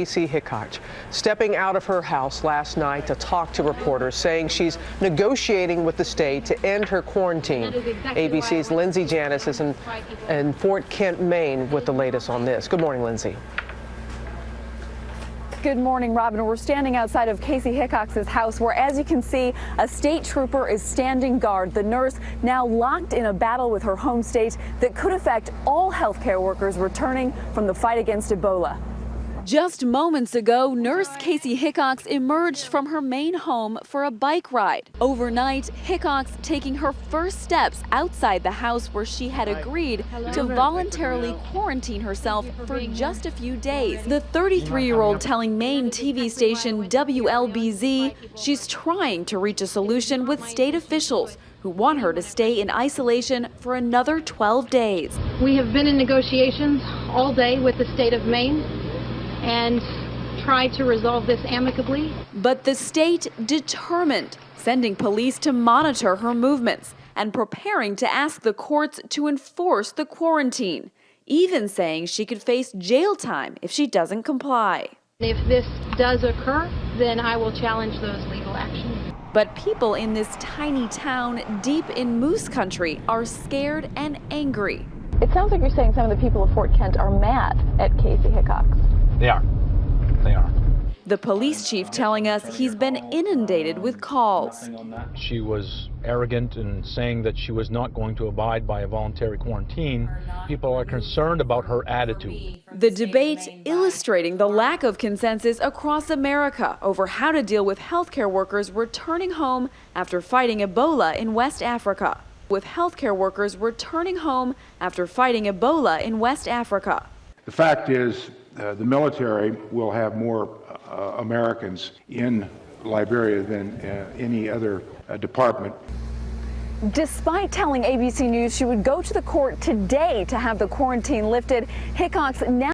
Kaci Hickox stepping out of her house last night to talk to reporters, saying she's negotiating with the state to end her quarantine. ABC's Lindsay Janis is in Fort Kent, Maine, with the latest on this. Good morning, Lindsay. Good morning, Robin. We're standing outside of Kaci Hickox's house where, as you can see, a state trooper is standing guard. The nurse now locked in a battle with her home state that could affect all healthcare workers returning from the fight against Ebola. Just moments ago, nurse Kaci Hickox emerged from her Maine home for a bike ride. Overnight, Hickox taking her first steps outside the house where she had agreed to voluntarily quarantine herself for just a few days. The 33-year-old telling Maine TV station WLBZ she's trying to reach a solution with state officials who want her to stay in isolation for another 12 days. We have been in negotiations all day with the state of Maine and tried to resolve this amicably. But the state determined, sending police to monitor her movements and preparing to ask the courts to enforce the quarantine, even saying she could face jail time if she doesn't comply. If this does occur, then I will challenge those legal actions. But people in this tiny town deep in moose country are scared and angry. It sounds like you're saying some of the people of Fort Kent are mad at Kaci Hickox. They are. They are. The police chief telling us he's been inundated with calls. She was arrogant in saying that she was not going to abide by a voluntary quarantine. People are concerned about her attitude. The debate illustrating the lack of consensus across America over how to deal with healthcare workers returning home after fighting Ebola in West Africa. With healthcare workers returning home after fighting Ebola in West Africa. The fact is, the military will have more Americans in Liberia than any other department. Despite telling ABC News she would go to the court today to have the quarantine lifted, Hickox now